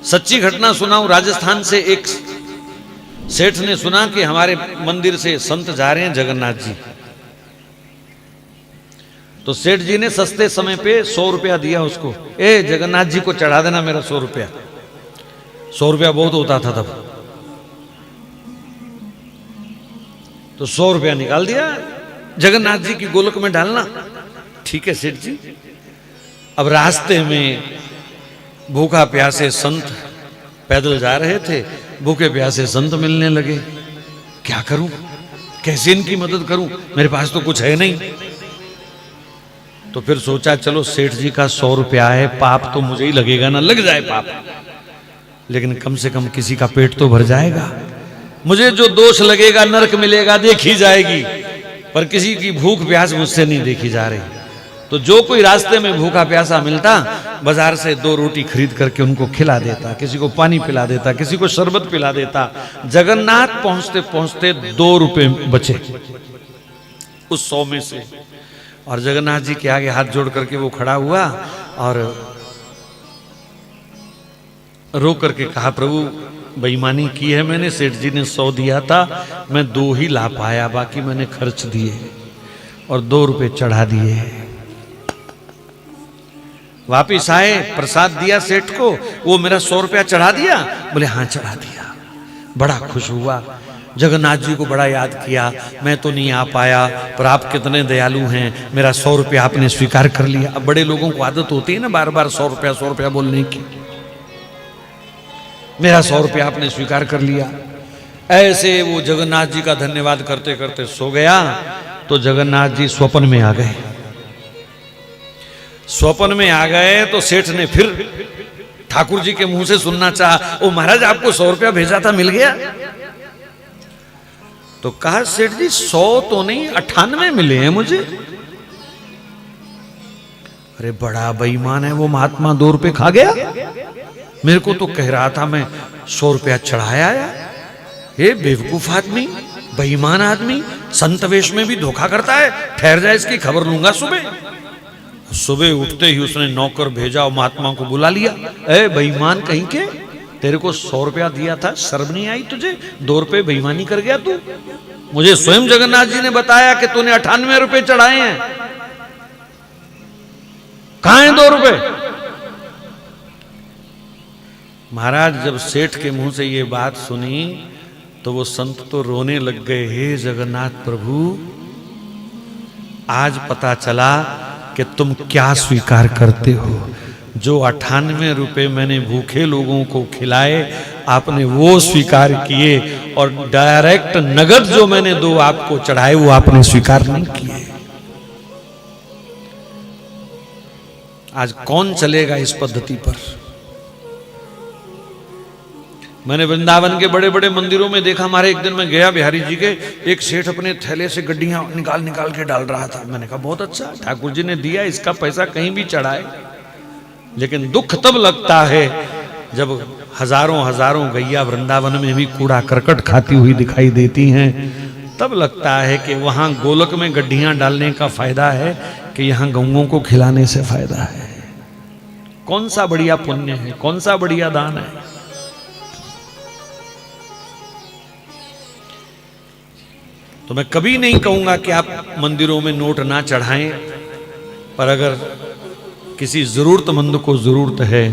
सच्ची घटना सुनाऊं। राजस्थान से एक सेठ ने सुना कि हमारे मंदिर से संत जा रहे हैं जगन्नाथ जी। तो सेठ जी ने सस्ते समय पे 100 रुपया दिया उसको, ए जगन्नाथ जी को चढ़ा देना मेरा 100 रुपया। 100 रुपया बहुत होता था तब। तो 100 रुपया निकाल दिया, जगन्नाथ जी की गोलक में डालना। ठीक है सेठ जी। अब रास्ते में भूखा प्यासे संत पैदल जा रहे थे, भूखे प्यासे संत मिलने लगे। क्या करूं, कैसे इनकी मदद करूं, मेरे पास तो कुछ है नहीं। तो फिर सोचा चलो सेठ जी का 100 रुपया है, पाप तो मुझे ही लगेगा ना, लग जाए पाप, लेकिन कम से कम किसी का पेट तो भर जाएगा। मुझे जो दोष लगेगा, नरक मिलेगा, देखी जाएगी, पर किसी की भूख प्यास मुझसे नहीं देखी जा रही। तो जो कोई रास्ते में भूखा प्यासा मिलता, बाजार से 2 रोटी खरीद करके उनको खिला देता, किसी को पानी पिला देता, किसी को शरबत पिला देता। जगन्नाथ पहुंचते पहुंचते 2 रुपए बचे उस 100 में से। और जगन्नाथ जी के आगे हाथ जोड़ करके वो खड़ा हुआ और रो करके कहा, प्रभु बेईमानी की है मैंने, सेठ जी ने 100 दिया था, मैं 2 ही ला पाया, बाकी मैंने खर्च दिए और 2 रुपए चढ़ा दिए। वापिस आए, प्रसाद दिया सेठ को, वो मेरा 100 रुपया चढ़ा दिया? बोले हाँ चढ़ा दिया। बड़ा खुश हुआ, जगन्नाथ जी को बड़ा याद किया, मैं तो नहीं आ पाया, पर आप कितने दयालु हैं, मेरा 100 रुपया आपने स्वीकार कर लिया। अब बड़े लोगों को आदत होती है ना बार बार 100 रुपया बोलने की। मेरा 100 रुपया आपने स्वीकार कर लिया। ऐसे वो जगन्नाथ जी का धन्यवाद करते करते सो गया। तो जगन्नाथ जी स्वप्न में आ गए। स्वप्न में आ गए तो सेठ ने फिर ठाकुर जी के मुंह से सुनना चाहा, ओ महाराज आपको 100 रुपया भेजा था, मिल गया? तो कहा सेठ जी 100 तो नहीं 98 मिले हैं मुझे। अरे बड़ा बेईमान है वो महात्मा, 2 रुपए खा गया। मेरे को तो कह रहा था मैं 100 रुपया चढ़ाया है। ये बेवकूफ आदमी, बेईमान आदमी, संत वेश में भी धोखा करता है। ठहर जाए, इसकी खबर लूंगा सुबह। सुबह उठते ही उसने नौकर भेजा और महात्मा को बुला लिया। ए बेईमान कहीं के, तेरे को 100 रुपया दिया था, शर्म नहीं आई तुझे? 2 रुपए बेईमानी कर गया तू। मुझे स्वयं जगन्नाथ जी ने बताया कि तूने 98 रुपए चढ़ाए हैं। कहां है 2 रुपए? महाराज जब सेठ के मुंह से ये बात सुनी तो वो संत तो रोने लग गए। हे जगन्नाथ प्रभु, आज पता चला कि तुम क्या स्वीकार करते हो। जो 98 रुपए मैंने भूखे लोगों को खिलाए, आपने वो स्वीकार किए, और डायरेक्ट नगद जो मैंने 2 आपको चढ़ाए वो आपने स्वीकार नहीं किए। आज कौन चलेगा इस पद्धति पर? मैंने वृंदावन के बड़े बड़े मंदिरों में देखा। हमारे एक दिन मैं गया बिहारी जी के, एक सेठ अपने थैले से गड्डियां निकाल निकाल के डाल रहा था। मैंने कहा बहुत अच्छा, ठाकुर जी ने दिया, इसका पैसा कहीं भी चढ़ाए। लेकिन दुख तब लगता है जब हजारों हजारों गैया वृंदावन में भी कूड़ा करकट खाती हुई दिखाई देती हैं। तब लगता है कि वहां गोलक में गड्डियां डालने का फायदा है कि यहां गौओं को खिलाने से फायदा है। कौन सा बढ़िया पुण्य है, कौन सा बढ़िया दान है? तो मैं कभी नहीं कहूंगा कि आप मंदिरों में नोट ना चढ़ाएं, पर अगर किसी जरूरतमंद को जरूरत है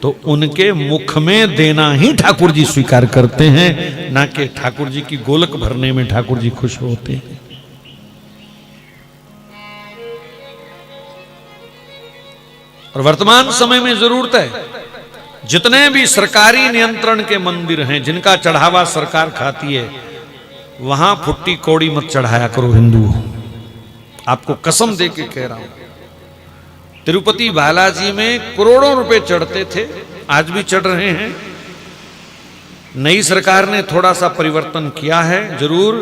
तो उनके मुख में देना ही ठाकुर जी स्वीकार करते हैं, ना कि ठाकुर जी की गोलक भरने में ठाकुर जी खुश होते हैं। और वर्तमान समय में जरूरत है, जितने भी सरकारी नियंत्रण के मंदिर हैं जिनका चढ़ावा सरकार खाती है, वहां फुट्टी कौड़ी मत चढ़ाया करो हिंदुओं। आपको कसम दे के कह रहा हूं। तिरुपति बालाजी में करोड़ों रुपए चढ़ते थे, आज भी चढ़ रहे हैं। नई सरकार ने थोड़ा सा परिवर्तन किया है जरूर,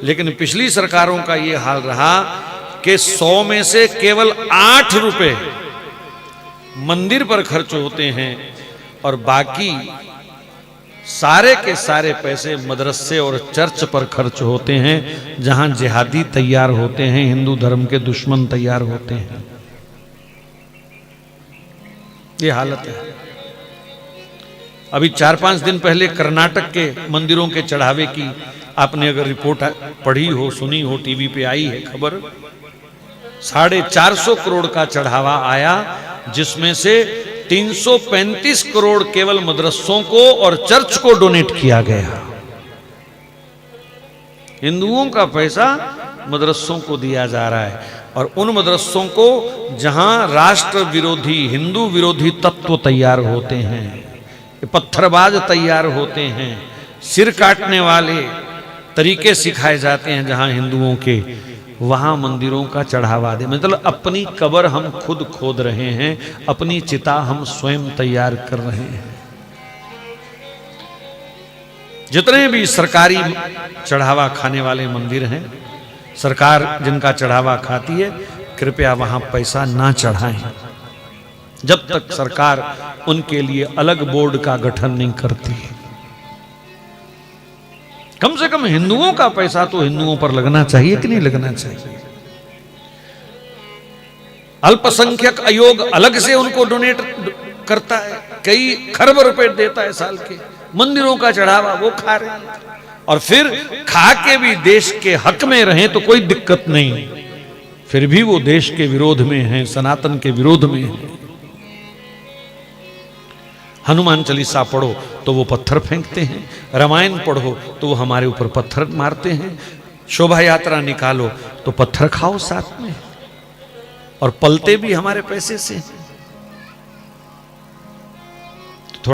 लेकिन पिछली सरकारों का यह हाल रहा कि 100 में से केवल 8 रुपए मंदिर पर खर्च होते हैं और बाकी सारे के सारे पैसे मदरसे और चर्च पर खर्च होते हैं, जहां जिहादी तैयार होते हैं, हिंदू धर्म के दुश्मन तैयार होते हैं। ये हालत है। अभी 4-5 दिन पहले कर्नाटक के मंदिरों के चढ़ावे की आपने अगर रिपोर्ट पढ़ी हो, सुनी हो, टीवी पे आई है खबर, 450 करोड़ का चढ़ावा आया, जिसमें से 335 करोड़ केवल मदरसों को और चर्च को डोनेट किया गया। हिंदुओं का पैसा मदरसों को दिया जा रहा है, और उन मदरसों को जहां राष्ट्र विरोधी, हिंदू विरोधी तत्व तैयार होते हैं, पत्थरबाज तैयार होते हैं, सिर काटने वाले तरीके सिखाए जाते हैं जहां हिंदुओं के, वहां मंदिरों का चढ़ावा दे। मतलब अपनी कब्र हम खुद खोद रहे हैं, अपनी चिता हम स्वयं तैयार कर रहे हैं। जितने भी सरकारी चढ़ावा खाने वाले मंदिर हैं, सरकार जिनका चढ़ावा खाती है, कृपया वहां पैसा ना चढ़ाएं जब तक सरकार उनके लिए अलग बोर्ड का गठन नहीं करती। कम से कम हिंदुओं का पैसा तो हिंदुओं पर लगना चाहिए कि नहीं लगना चाहिए। अल्पसंख्यक आयोग अलग से उनको डोनेट करता है, कई खरब रुपए देता है साल के, मंदिरों का चढ़ावा वो खा रहे हैं, और फिर खा के भी देश के हक में रहें तो कोई दिक्कत नहीं, फिर भी वो देश के विरोध में हैं, सनातन के विरोध में हैं। हनुमान चालीसा पढ़ो तो वो पत्थर फेंकते हैं, रामायण पढ़ो तो वो हमारे ऊपर पत्थर मारते हैं, शोभा यात्रा निकालो तो पत्थर खाओ साथ में, और पलते भी हमारे पैसे से।